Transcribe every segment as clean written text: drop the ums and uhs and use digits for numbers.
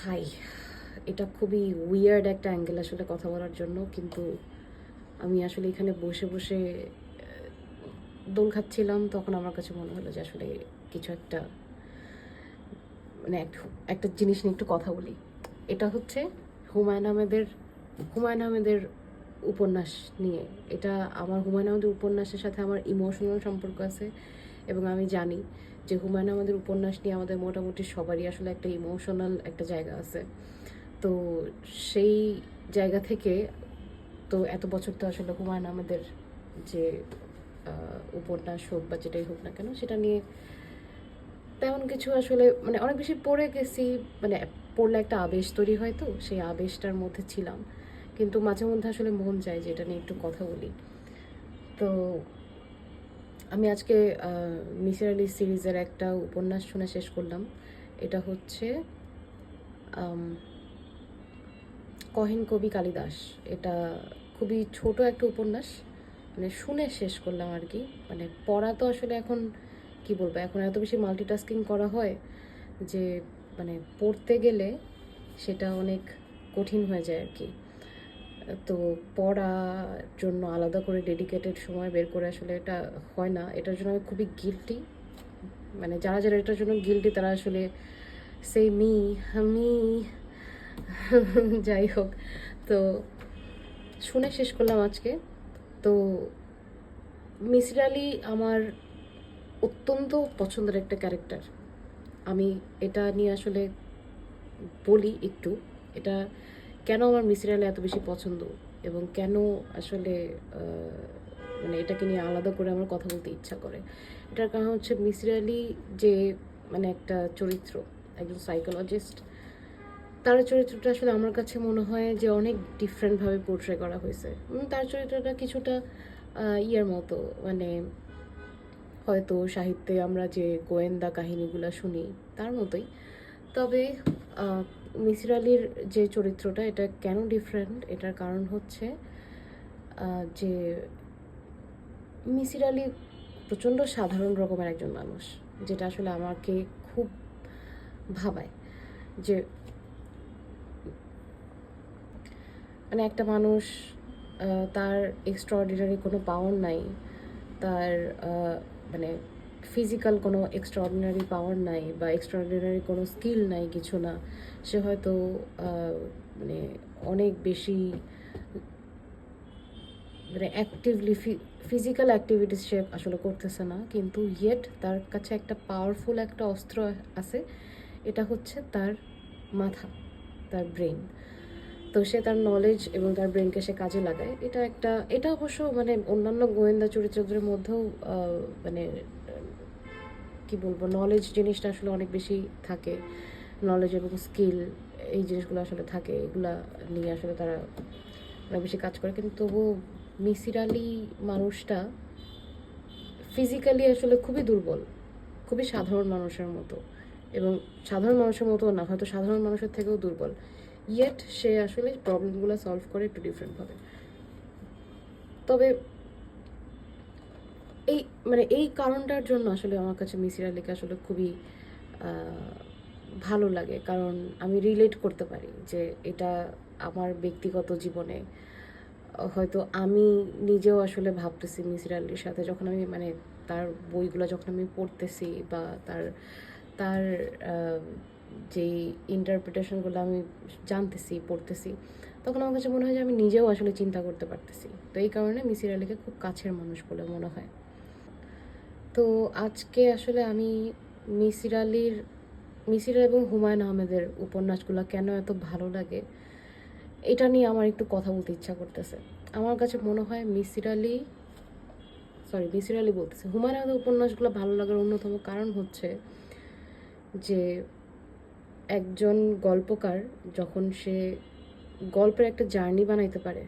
High, এটা খুবই weird একটা অ্যাঙ্গেল আসলে কথা বলার জন্য, কিন্তু আমি আসলে এখানে বসে বসে দোল খাচ্ছিলাম, তখন আমার কাছে মনে হলো যে আসলে কিছু একটা মানে একটা জিনিস নিয়ে একটু কথা বলি। এটা হচ্ছে হুমায়ুন আহমেদের হুমায়ুন আহমেদের উপন্যাস নিয়ে। এটা আমার হুমায়ুন আহমেদের উপন্যাসের সাথে আমার ইমোশনাল সম্পর্ক আছে, এবং আমি জানি যে হুমায়ুন আহমেদের উপন্যাস নিয়ে আমাদের মোটামুটি সবারই আসলে একটা ইমোশনাল একটা জায়গা আছে। তো সেই জায়গা থেকে তো এত বছর তো আসলে হুমায়ুন আহমেদের যে উপন্যাস হোক বা যেটাই হোক না কেন, সেটা নিয়ে তেমন কিছু আসলে মানে অনেক বেশি পড়ে গেছি। মানে পড়লে একটা আবেশ তৈরি হয়, তো সেই আবেশটার মধ্যে ছিলাম। কিন্তু মাঝে মধ্যে আসলে মন চায় যে এটা নিয়ে একটু কথা বলি। তো আমি আজকে মিসির আলি সিরিজের একটা উপন্যাস শুনে শেষ করলাম। এটা হচ্ছে কহিন কবি কালিদাস। এটা খুবই ছোট একটা উপন্যাস, মানে শুনে শেষ করলাম আর কি। মানে পড়া তো আসলে এখন কি বলবো, এখন এত বেশি মাল্টিটাস্কিং করা হয় যে মানে পড়তে গেলে সেটা অনেক কঠিন হয়ে যায় আর কি। তো পড়ার জন্য আলাদা করে ডেডিকেটেড সময় বের করে আসলে এটা হয় না। এটার জন্য আমি খুবই গিল্টি। মানে যারা যারা এটার জন্য গিল্টি তারা আসলে সেই আমি যাই হোক, তো শুনে শেষ করলাম আজকে। তো মিসির আলি আমার অত্যন্ত পছন্দের একটা ক্যারেক্টার। আমি এটা নিয়ে আসলে বলি একটু, এটা কেন আমার মিসির আলি এত বেশি পছন্দ, এবং কেন আসলে মানে এটাকে নিয়ে আলাদা করে আমার কথা বলতে ইচ্ছা করে। এটার কারণ হচ্ছে মিসির আলি যে মানে একটা চরিত্র, একজন সাইকোলজিস্ট, তার চরিত্রটা আসলে আমার কাছে মনে হয় যে অনেক ডিফারেন্টভাবে পোর্ট্রে করা হয়েছে। তার চরিত্রটা কিছুটা ইয়ের মতো, মানে হয়তো সাহিত্যে আমরা যে গোয়েন্দা কাহিনীগুলো শুনি তার মতোই। তবে মিসির আলির যে চরিত্রটা, এটা কেন ডিফারেন্ট, এটার কারণ হচ্ছে যে মিসির আলি প্রচণ্ড সাধারণ রকমের একজন মানুষ, যেটা আসলে আমাকে খুব ভাবায়। যে মানে একটা মানুষ তার এক্সট্রাঅর্ডিনারি কোনো পাওয়ার নাই, তার মানে ফিজিক্যাল কোনো এক্সট্রাঅর্ডিনারি পাওয়ার নাই বা এক্সট্রাঅর্ডিনারি কোনো স্কিল নাই, কিছু না। সে হয়তো মানে অনেক বেশি মানে অ্যাক্টিভলি ফিজিক্যাল অ্যাক্টিভিটিস সে আসলে করতেছে না, কিন্তু ইয়েট তার কাছে একটা পাওয়ারফুল একটা অস্ত্র আছে। এটা হচ্ছে তার মাথা, তার ব্রেন। তো সে তার নলেজ এবং তার ব্রেনকে সে কাজে লাগায়। এটা অবশ্য মানে অন্যান্য গোয়েন্দা চরিত্রদের মধ্যেও মানে কি বলবো, নলেজ জিনিসটা আসলে অনেক বেশি থাকে। নলেজ এবং স্কিল, এই জিনিসগুলো আসলে থাকে, এগুলা নিয়ে আসলে তারা অনেক বেশি কাজ করে। কিন্তু তবুও মিসির আলি মানুষটা ফিজিক্যালি আসলে খুবই দুর্বল, খুবই সাধারণ মানুষের মতো, এবং সাধারণ মানুষের মতো না, হয়তো সাধারণ মানুষের থেকেও দুর্বল। ইয়েট সে আসলে প্রবলেমগুলো সলভ করে একটু ডিফারেন্টভাবে। তবে এই মানে এই কারণটার জন্য আসলে আমার কাছে মিসির আলিকে আসলে খুবই ভালো লাগে, কারণ আমি রিলেট করতে পারি যে এটা আমার ব্যক্তিগত জীবনে হয়তো আমি নিজেও আসলে ভাবতেছি মিসির আলির সাথে, যখন আমি মানে তার বইগুলো যখন আমি পড়তেছি বা তার তার যেই ইন্টারপ্রিটেশনগুলো আমি জানতেছি, পড়তেছি, তখন আমার কাছে মনে হয় যে আমি নিজেও আসলে চিন্তা করতে পারতেছি। তো এই কারণে মিসির আলিকে খুব কাছের মানুষ বলে মনে হয়। তো আজকে আসলে আমি মিসির আলির মিসির এবং হুমায়ুন আহমেদের উপন্যাসগুলো কেন এত ভালো লাগে, এটা নিয়ে আমার একটু কথা বলতে ইচ্ছা করতেছে। আমার কাছে মনে হয় মিসির আলি বলতেছে, হুমায়ুন আহমেদের উপন্যাসগুলো ভালো লাগার অন্যতম কারণ হচ্ছে যে একজন গল্পকার যখন সে গল্পের একটা জার্নি বানাইতে পারে,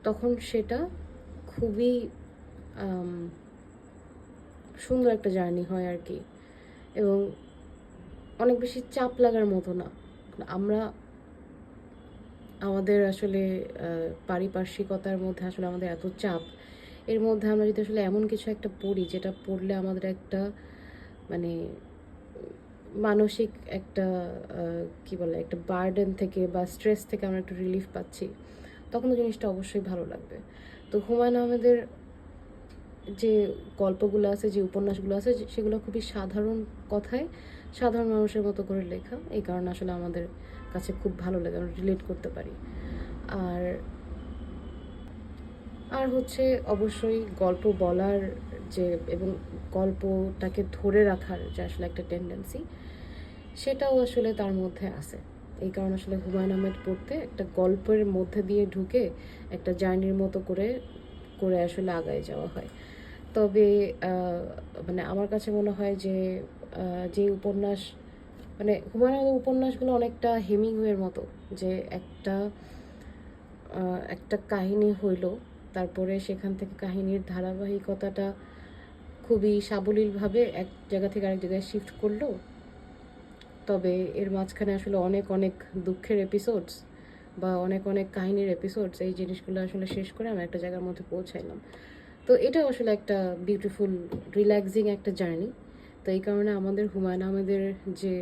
তখন সেটা খুবই সুন্দর একটা জার্নি হয় আর কি, এবং অনেক বেশি চাপ লাগার মতো না। আমরা আমাদের আসলে পারিপার্শ্বিকতার মধ্যে আসলে আমাদের এত চাপ, এর মধ্যে আমরা যদি আসলে এমন কিছু একটা পড়ি যেটা পড়লে আমাদের একটা মানে মানসিক একটা কি বলে একটা বার্ডেন থেকে বা স্ট্রেস থেকে আমরা একটু রিলিফ পাচ্ছি, তখন তো জিনিসটা অবশ্যই ভালো লাগবে। তো হুমায়ুন আহমেদের যে গল্পগুলো আছে, যে উপন্যাসগুলো আছে, সেগুলো খুবই সাধারণ কথায় সাধারণ মানুষের মতো করে লেখা, এই কারণে আসলে আমাদের কাছে খুব ভালো লাগে, আমরা রিলেট করতে পারি। আর আর হচ্ছে অবশ্যই গল্প বলার যে এবং গল্পটাকে ধরে রাখার যে আসলে একটা টেন্ডেন্সি, সেটাও আসলে তার মধ্যে আছে। এই কারণে আসলে হুমায়ুন আহমেদ পড়তে একটা গল্পের মধ্যে দিয়ে ঢুকে একটা জার্নির মতো করে করে আসলে আগায় যাওয়া হয়। তবে মানে আমার কাছে মনে হয় যে যে উপন্যাস মানে হুমায়ুন আহমেদের উপন্যাসগুলো অনেকটা হেমিংওয়ের মতো, যে একটা কাহিনী হইলো, তারপরে সেখান থেকে কাহিনীর ধারাবাহিকতাটা খুবই সাবলীলভাবে এক জায়গা থেকে আরেক জায়গায় শিফট করলো। তবে এর মাঝখানে আসলে অনেক অনেক দুঃখের এপিসোডস বা অনেক অনেক কাহিনীর এপিসোডস, এই জিনিসগুলো আসলে শেষ করে আমি একটা জায়গার মধ্যে পৌঁছাইলাম। তো এটা আসলে একটা বিউটিফুল রিল্যাক্সিং একটা জার্নি। তো এই কারণে আমাদের হুমায়ুন আহমেদের যে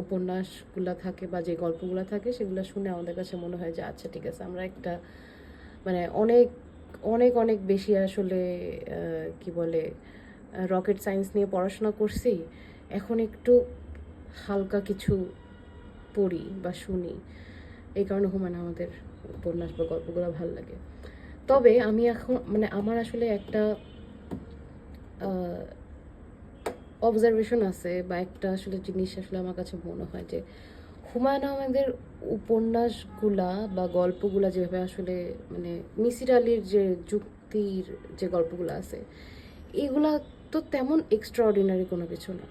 উপন্যাসগুলো থাকে বা যে গল্পগুলো থাকে, সেগুলো শুনে আমাদের কাছে মনে হয় যে আচ্ছা ঠিক আছে, আমরা একটা মানে অনেক অনেক অনেক বেশি আসলে কি বলে রকেট সায়েন্স নিয়ে পড়াশোনা করছি, এখন একটু হালকা কিছু পড়ি বা শুনি। এই কারণে হুমায়ুন আমাদের উপন্যাস বা গল্পগুলো ভালো লাগে। তবে আমি এখন মানে আমার আসলে একটা অবজারভেশন আছে বা একটা আসলে জিনিস আসলে আমার কাছে মনে হয় যে হুমায়ুন আহমেদের উপন্যাসগুলা বা গল্পগুলা যেভাবে আসলে মানে মিসির আলির যে যুক্তির যে গল্পগুলো আছে, এগুলা তো তেমন এক্সট্রাঅর্ডিনারি কোনো কিছু না,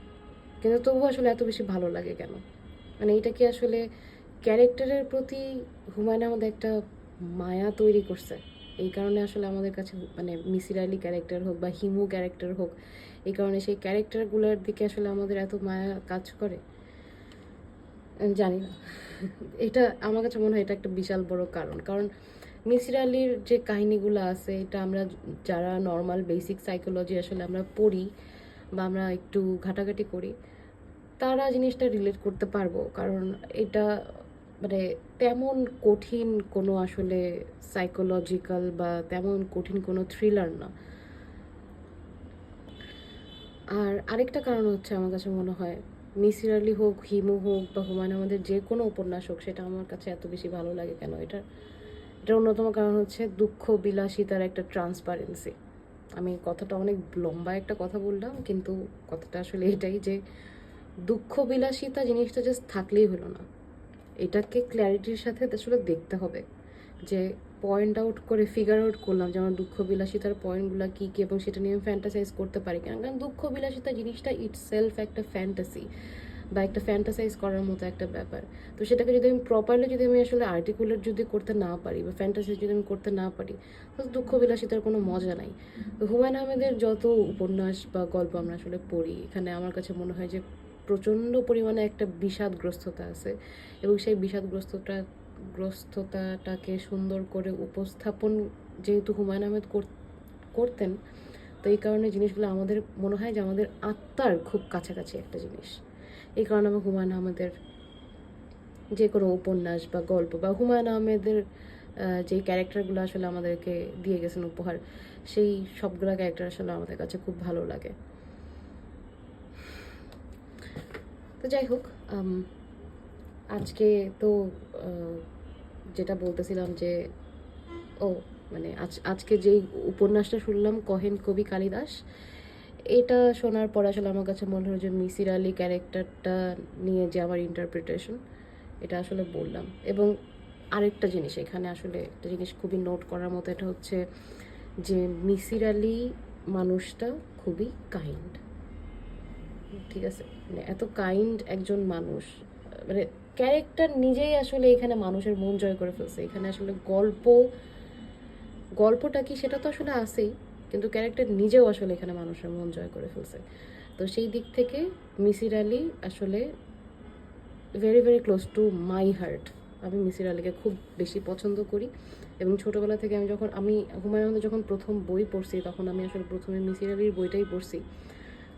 কিন্তু তবু আসলে এত বেশি ভালো লাগে কেন? মানে এটা কি আসলে ক্যারেক্টারের প্রতি হুমায়ুন আহমেদ একটা মায়া তৈরি করছে, এই কারণে আসলে আমাদের কাছে মানে মিসির আলি ক্যারেক্টার হোক বা হিমু ক্যারেক্টার হোক, এই কারণে সেই ক্যারেক্টারগুলোর দিকে আসলে আমাদের এত মায়া কাজ করে? আমি জানি না। এটা আমার কাছে মনে হয় এটা একটা বিশাল বড় কারণ। কারণ মিসির আলির যে কাহিনীগুলো আছে, এটা আমরা যারা নর্মাল বেসিক সাইকোলজি আসলে আমরা পড়ি বা আমরা একটু ঘাটাঘাটি করি, তারা জিনিসটা রিলেট করতে পারবো। কারণ এটা মানে তেমন কঠিন কোনো আসলে সাইকোলজিক্যাল বা তেমন কঠিন কোনো থ্রিলার না। আর আরেকটা কারণ হচ্ছে আমার কাছে মনে হয় মিসির আলি হোক, হিমু হোক বা হুমায়ুন আহমেদের যে কোনো উপন্যাস হোক, সেটা আমার কাছে এত বেশি ভালো লাগে কেন? এটার অন্যতম কারণ হচ্ছে দুঃখ বিলাসিতার একটা ট্রান্সপারেন্সি। আমি কথাটা অনেক লম্বা একটা কথা বললাম, কিন্তু কথাটা আসলে এটাই যে দুঃখ বিলাসিতা জিনিসটা জাস্ট থাকলেই হলো না, এটাকে ক্ল্যারিটির সাথে আসলে দেখতে হবে। যে পয়েন্ট আউট করে ফিগার আউট করলাম যে আমার দুঃখ বিলাসিতার পয়েন্টগুলো কী কী, এবং সেটা নিয়ে আমি ফ্যান্টাসাইজ করতে পারি কেন? কারণ দুঃখ বিলাসিতা জিনিসটা ইটসেলফ একটা ফ্যান্টাসি বা একটা ফ্যান্টাসাইজ করার মতো একটা ব্যাপার। তো সেটাকে যদি আমি প্রপারলি যদি আমি আসলে আর্টিকুলেট যদি করতে না পারি বা ফ্যান্টাসাইজ যদি আমি করতে না পারি, তো দুঃখ বিলাসিতার কোনো মজা নাই। তো হুমায়ুন আহমেদের যত উপন্যাস বা গল্প আমরা আসলে পড়ি, এখানে আমার কাছে মনে হয় যে প্রচণ্ড পরিমাণে একটা বিষাদগ্রস্ততা আছে, এবং সেই গ্রস্ততাটাকে সুন্দর করে উপস্থাপন যেহেতু হুমায়ুন আহমেদ করতেন, তো এই কারণে জিনিসগুলো আমাদের মনে হয় যে আমাদের আত্মার খুব কাছাকাছি একটা জিনিস। এই কারণে আমি হুমায়ুন আহমেদের যে কোনো উপন্যাস বা গল্প বা হুমায়ুন আহমেদের যে ক্যারেক্টারগুলো আসলে আমাদেরকে দিয়ে গেছেন উপহার, সেই সবগুলো ক্যারেক্টার আসলে আমাদের কাছে খুব ভালো লাগে। তো যাই হোক, আজকে তো যেটা বলতেছিলাম যে ও মানে আজকে যেই উপন্যাসটা শুনলাম কহেন কবি কালিদাস, এটা শোনার পর আসলে আমার কাছে মনে হলো যে মিসির আলি ক্যারেক্টারটা নিয়ে যে আমার ইন্টারপ্রিটেশন, এটা আসলে বললাম। এবং আরেকটা জিনিস এখানে আসলে একটা জিনিস খুবই নোট করার মতো, এটা হচ্ছে যে মিসির আলি মানুষটা খুবই কাইন্ড, ঠিক আছে? মানে এত কাইন্ড একজন মানুষ, মানে ক্যারেক্টার নিজেই আসলে এখানে মানুষের মন জয় করে ফেলছে। এখানে আসলে গল্পটা কি সেটা তো আসলে আছেই, কিন্তু ক্যারেক্টার নিজেও আসলে এখানে মানুষের মন জয় করে ফেলছে। তো সেই দিক থেকে মিসির আলি আসলে very very close to my heart. আমি মিসির আলিকে খুব বেশি পছন্দ করি, এবং ছোটোবেলা থেকে আমি হুমায়ুন আহমেদের যখন প্রথম বই পড়ছি, তখন আমি আসলে প্রথমে মিসির আলির বইটাই পড়ছি।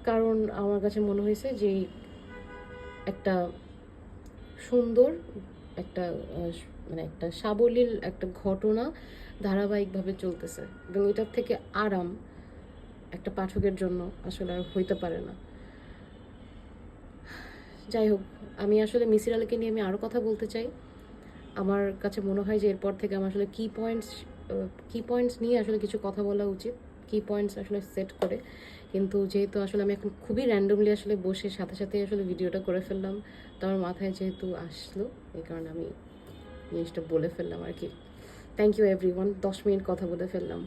কারণ আমার কাছে মনে হয়েছে যে একটা সুন্দর একটা মানে একটা সাবলীল একটা ঘটনা ধারাবাহিকভাবে চলতেছে, এবং এটার থেকে আরাম একটা পাঠকের জন্য আসলে আর হইতে পারে না। যাই হোক, আমি আসলে মিসির আলীকে নিয়ে আমি আরও কথা বলতে চাই। আমার কাছে মনে হয় যে এরপর থেকে আমার আসলে কি পয়েন্টস নিয়ে আসলে কিছু কথা বলা উচিত, কি পয়েন্টস আসলে সেট করে। কিন্তু যেহেতু আসলে আমি এখন খুবই র্যান্ডমলি আসলে বসে সাথে সাথে আসলে ভিডিওটা করে ফেললাম, তো আমার মাথায় যেহেতু আসলো এই কারণে আমি জিনিসটা বলে ফেললাম আর কি। থ্যাংক ইউ এভরিওয়ান, 10 মিনিট কথা বলে ফেললাম।